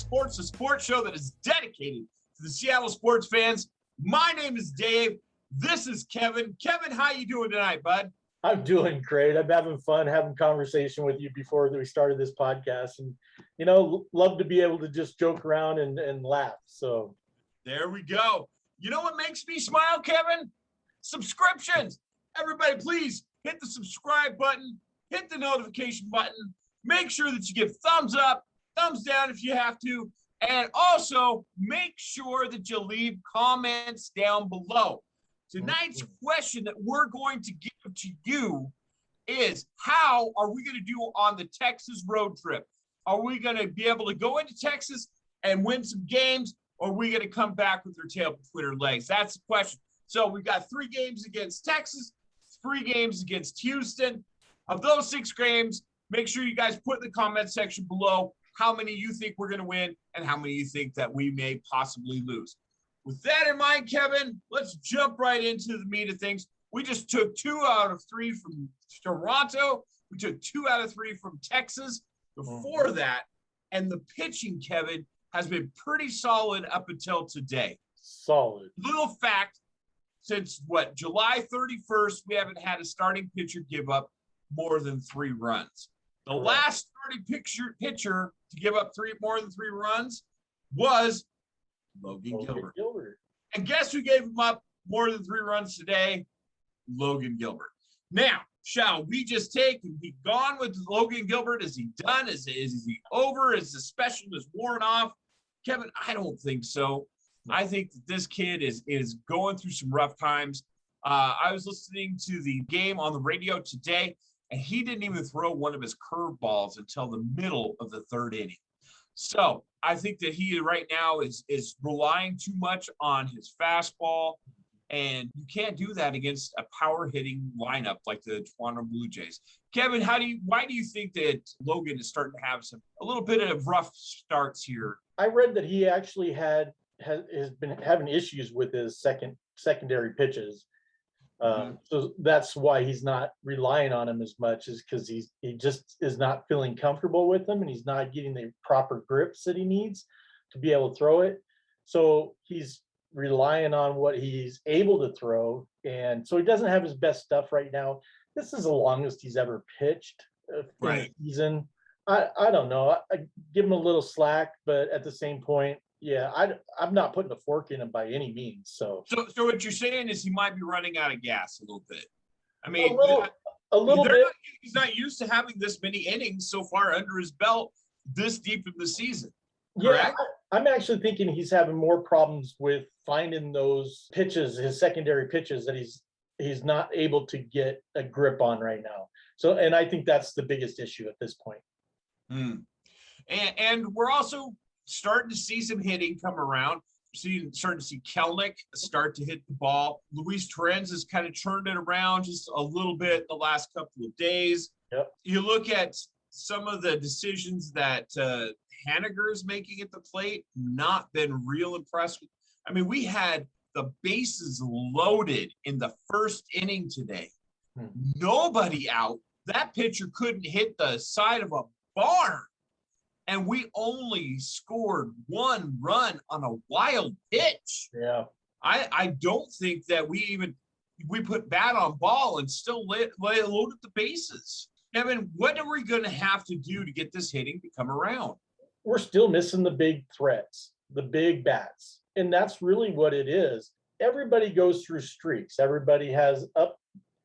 Sports, a sports show that is dedicated to the Seattle sports fans. My name is Dave. This is Kevin. Kevin, how you doing tonight, bud? I'm doing great. I'm having fun having conversation with you before we started this podcast, and love to be able to just joke around and laugh. So there we go. You know what makes me smile, Kevin? Subscriptions. Everybody, please hit the subscribe button, hit the notification button. Make sure that you give thumbs up, thumbs down if you have to, and also make sure that you leave comments down below. Tonight's question that we're going to give to you is, how are we going to do on the Texas road trip? Are we going to be able to go into Texas and win some games, or are we going to come back with our tail between our legs? That's the question. So we've got 3 games against Texas, 3 games against Houston. Of those 6 games, make sure you guys put in the comment section below how many you think we're going to win and how many you think that we may possibly lose. With that in mind, Kevin, let's jump right into the meat of things. We just took 2 out of 3 from Toronto. We took 2 out of 3 from Texas before that. And the pitching, Kevin, has been pretty solid up until today. Solid. Little fact, since July 31st, we haven't had a starting pitcher give up more than 3 runs. The last starting pitcher to give up more than 3 runs was Logan Gilbert. And guess who gave him up more than 3 runs today? Logan Gilbert. Now, shall we just take and be gone with Logan Gilbert? Is he done? Is he over? Is the specialness worn off? Kevin, I don't think so. I think that this kid is going through some rough times. I was listening to the game on the radio today, and he didn't even throw one of his curveballs until the middle of the 3rd inning. So I think that he right now is relying too much on his fastball, and you can't do that against a power hitting lineup like the Toronto Blue Jays. Kevin, why do you think that Logan is starting to have a little bit of rough starts here? I read that he actually has been having issues with his secondary pitches. So that's why he's not relying on him as much, is because he just is not feeling comfortable with them, and he's not getting the proper grips that he needs to be able to throw it. So he's relying on what he's able to throw, and so he doesn't have his best stuff right now. This is the longest he's ever pitched in the season. I don't know. I give him a little slack, but at the same point, yeah, I'm not putting a fork in him by any means. So what you're saying is he might be running out of gas a little bit. I mean, a little bit. He's not used to having this many innings so far under his belt this deep in the season. Correct? Yeah, I'm actually thinking he's having more problems with finding those pitches, his secondary pitches, that he's not able to get a grip on right now. So, and I think that's the biggest issue at this point. And we're also starting to see some hitting come around. Starting to see Kelnick start to hit the ball. Luis Torrens has kind of turned it around just a little bit the last couple of days. Yep. You look at some of the decisions that Haniger is making at the plate, not been real impressed with. I mean, we had the bases loaded in the 1st inning today. Nobody out. That pitcher couldn't hit the side of a barn. And we only scored 1 run on a wild pitch. Yeah. I don't think that we put bat on ball and still loaded the bases. Kevin, what are we going to have to do to get this hitting to come around? We're still missing the big threats, the big bats. And that's really what it is. Everybody goes through streaks. Everybody has up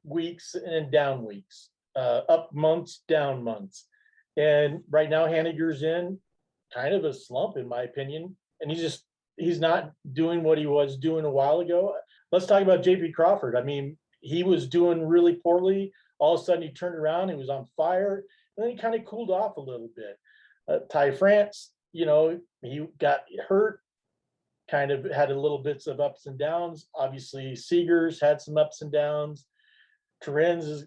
weeks and down weeks, up months, down months. And right now, Haniger's in kind of a slump, in my opinion. And he's not doing what he was doing a while ago. Let's talk about J.P. Crawford. I mean, he was doing really poorly. All of a sudden, he turned around, he was on fire, and then he kind of cooled off a little bit. Ty France, he got hurt, kind of had a little bits of ups and downs. Obviously, Seegers had some ups and downs. Torrens is,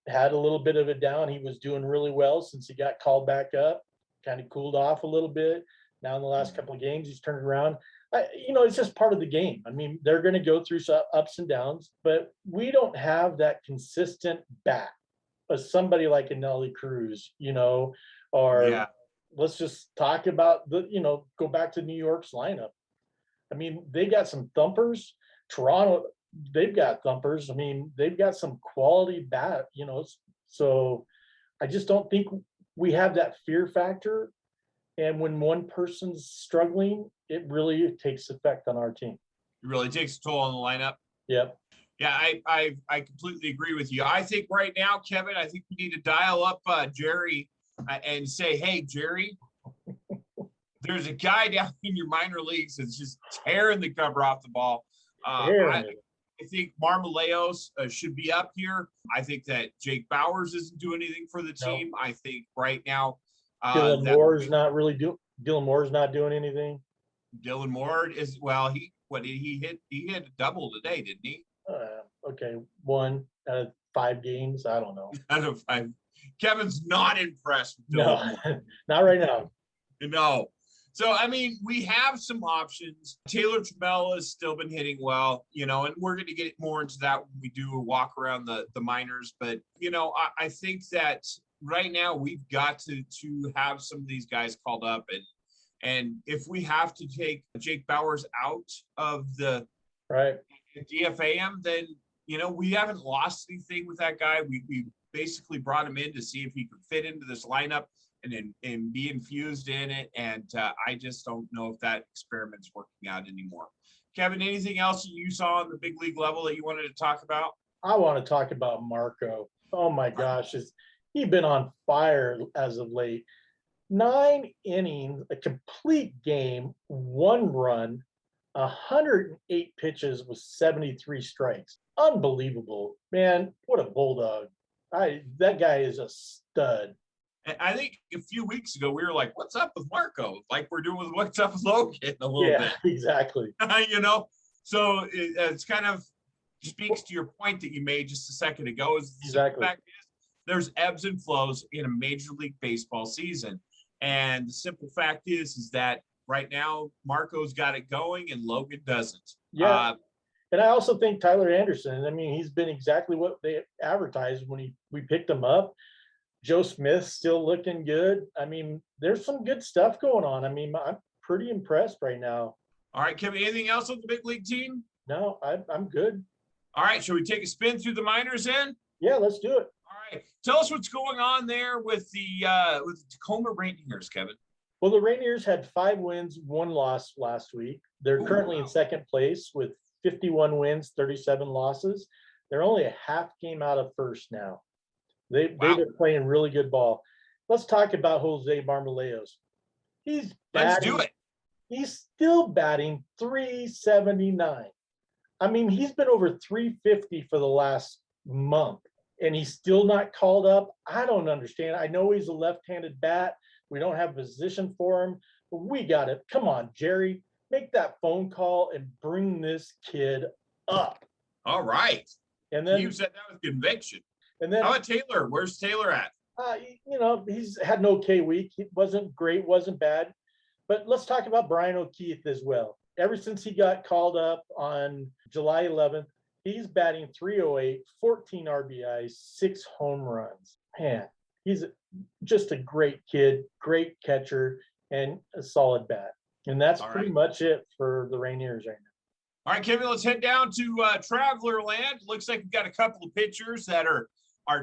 had a little bit of a down. He was doing really well since he got called back up, kind of cooled off a little bit. Now in the last couple of games, he's turned around. It's just part of the game. I mean, they're going to go through some ups and downs, but we don't have that consistent bat. Somebody like a Nelly Cruz, or let's just talk about go back to New York's lineup. I mean, they got some thumpers. Toronto, they've got thumpers. I mean, they've got some quality so I just don't think we have that fear factor. And when one person's struggling, it really takes effect on our team. It really takes a toll on the lineup. Yep. Yeah, I completely agree with you. I think right now, Kevin, I think we need to dial up Jerry and say, hey, Jerry, there's a guy down in your minor leagues that's just tearing the cover off the ball. I think Marmoleos should be up here. I think that Jake Bowers isn't doing anything for the team. No. I think right now Dylan Moore's not doing anything. Dylan Moore is he hit a double today, didn't he? Okay, 1 out of 5 games. I don't know. Out of 5. Kevin's not impressed with Dylan Moore. Not right now. No. So, I mean, we have some options. Taylor Trammell has still been hitting well, and we're going to get more into that when we do a walk around the minors. But, I think that right now we've got to have some of these guys called up. And if we have to take Jake Bowers out of the DFAM, then, we haven't lost anything with that guy. We basically brought him in to see if he could fit into this lineup and be infused in it. And I just don't know if that experiment's working out anymore. Kevin, anything else you saw on the big league level that you wanted to talk about? I want to talk about Marco. Oh my gosh, he's been on fire as of late. 9 innings, a complete game, 1 run, 108 pitches with 73 strikes. Unbelievable, man! What a bulldog! That guy is a stud. I think a few weeks ago we were like, "What's up with Marco?" Like we're doing with "What's up with Logan" a little bit. Exactly. So it's kind of speaks to your point that you made just a second ago. Exactly. The fact is, there's ebbs and flows in a Major League Baseball season, and the simple fact is that right now Marco's got it going and Logan doesn't. Yeah. And I also think Tyler Anderson. I mean, he's been exactly what they advertised when we picked him up. Joe Smith's still looking good. I mean, there's some good stuff going on. I mean, I'm pretty impressed right now. All right, Kevin, anything else on the big league team? No, I'm good. All right, shall we take a spin through the minors then? Yeah, let's do it. All right. Tell us what's going on there with the Tacoma Rainiers, Kevin. Well, the Rainiers had 5 wins, 1 loss last week. They're currently in second place with 51 wins, 37 losses. They're only a half game out of first now. They've been playing really good ball. Let's talk about Jose Marmoleos. Let's do it. He's still batting .379. I mean, he's been over .350 for the last month, and he's still not called up. I don't understand. I know he's a left-handed bat. We don't have a position for him, but we got it. Come on, Jerry. Make that phone call and bring this kid up. All right. And then you said that with conviction. And then how about Taylor? Where's Taylor at? He's had an okay week. He wasn't great, wasn't bad. But let's talk about Brian O'Keefe as well. Ever since he got called up on July 11th, he's batting .308, 14 RBIs, 6 home runs. Man, he's just a great kid, great catcher, and a solid bat. And that's pretty much it for the Rainiers right now. All right, Kevin, let's head down to Traveler Land. Looks like we've got a couple of pitchers that are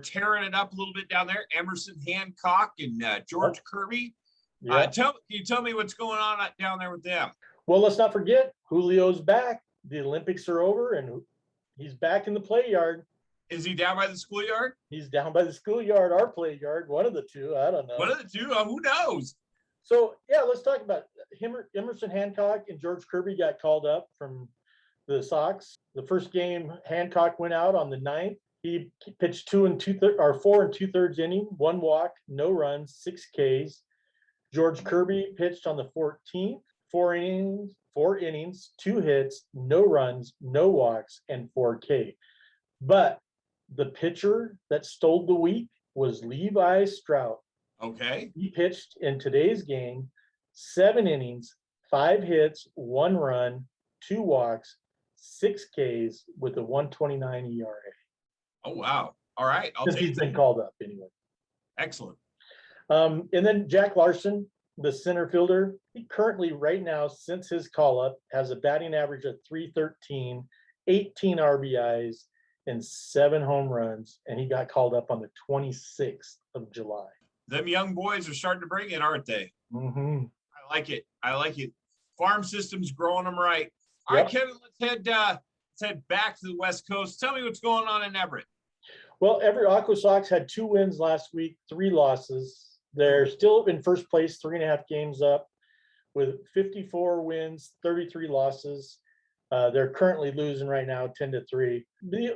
tearing it up a little bit down there. Emerson Hancock and George Kirby. Yeah. Can you tell me what's going on down there with them? Well, let's not forget, Julio's back. The Olympics are over, and he's back in the play yard. Is he down by the schoolyard? He's down by the schoolyard, our play yard, one of the two. I don't know. One of the two? Who knows? So, yeah, let's talk about him. Emerson Hancock and George Kirby got called up from the Sox. The first game, Hancock went out on the 9th. He pitched 4 2/3 inning, 1 walk, no runs, 6 Ks. George Kirby pitched on the 14th, 4 innings, 2 hits, no runs, no walks, and 4 K. But the pitcher that stole the week was Levi Strout. Okay. He pitched in today's game 7 innings, 5 hits, 1 run, 2 walks, 6 Ks with a 1.29 ERA. Oh, wow. All right. He's been called up anyway. Excellent. And then Jack Larson, the center fielder, he currently right now, since his call up, has a batting average of 313, 18 RBIs, and 7 home runs. And he got called up on the 26th of July. Them young boys are starting to bring it, aren't they? Mm-hmm. I like it. I like it. Farm system's growing them right. All Yep. right, Kevin, let's head back to the West Coast. Tell me what's going on in Everett. Well, Everett Aqua Sox had 2 wins last week, 3 losses. They're still in first place, 3.5 games up with 54 wins, 33 losses. They're currently losing right now 10-3.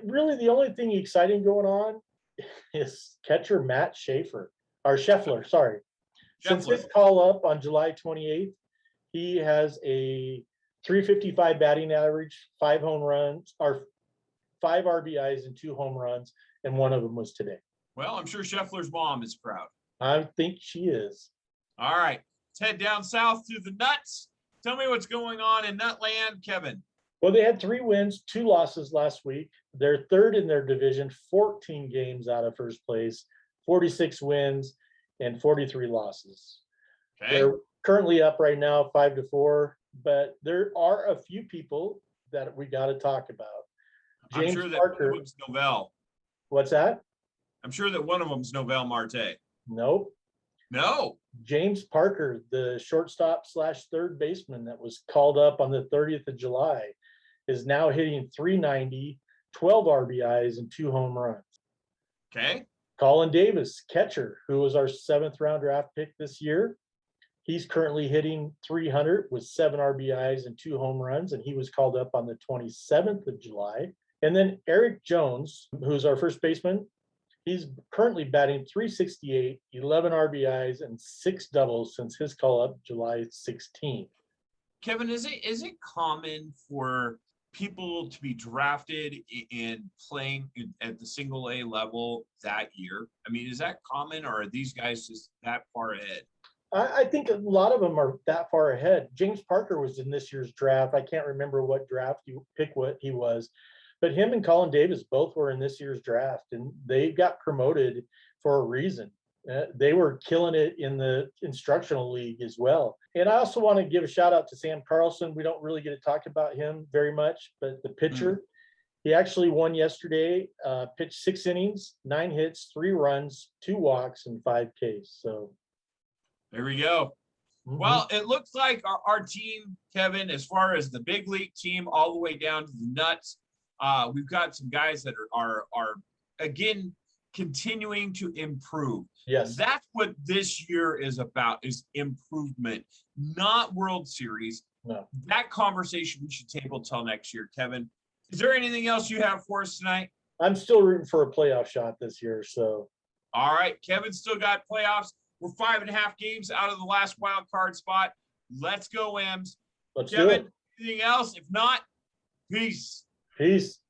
Really, the only thing exciting going on is catcher Matt Scheffler, sorry. Since his call up on July 28th, he has a 355 batting average, 5 home runs, or 5 RBIs and 2 home runs, and one of them was today. Well, I'm sure Scheffler's mom is proud. I think she is. All right, let's head down south to the Nuts. Tell me what's going on in Nutland, Kevin. Well, they had 3 wins, 2 losses last week. They're third in their division, 14 games out of first place, 46 wins and 43 losses. Okay. They're currently up right now 5-4, but there are a few people that we got to talk about. James I'm sure Parker, that one of them's Novell. What's that? I'm sure that one of them's Novell Marte. Nope. No. James Parker, the shortstop / third baseman that was called up on the 30th of July, is now hitting 390, 12 RBIs, and 2 home runs. Okay. Colin Davis, catcher, who was our 7th round draft pick this year. He's currently hitting 300 with 7 RBIs and 2 home runs, and he was called up on the 27th of July. And then Eric Jones, who's our first baseman, he's currently batting 368, 11 RBIs, and 6 doubles since his call up July 16th. Kevin, is it common for people to be drafted and playing at the single A level that year? I mean, is that common, or are these guys just that far ahead? I think a lot of them are that far ahead. James Parker was in this year's draft. I can't remember what draft you pick what he was, but him and Colin Davis both were in this year's draft, and they got promoted for a reason. They were killing it in the instructional league as well. And I also want to give a shout out to Sam Carlson. We don't really get to talk about him very much, but the pitcher, he actually won yesterday, pitched 6 innings, 9 hits, 3 runs, 2 walks, and 5 Ks. So there we go. Mm-hmm. Well, it looks like our team, Kevin, as far as the big league team all the way down to the Nuts, we've got some guys that are again continuing to improve. Yes. That's what this year is about, is improvement, not World Series. No. That conversation we should table till next year, Kevin. Is there anything else you have for us tonight? I'm still rooting for a playoff shot this year. So. All right. Kevin's still got playoffs. We're 5.5 games out of the last wild card spot. Let's go, Ems. Let's Kevin, do it. Anything else? If not, peace. Peace.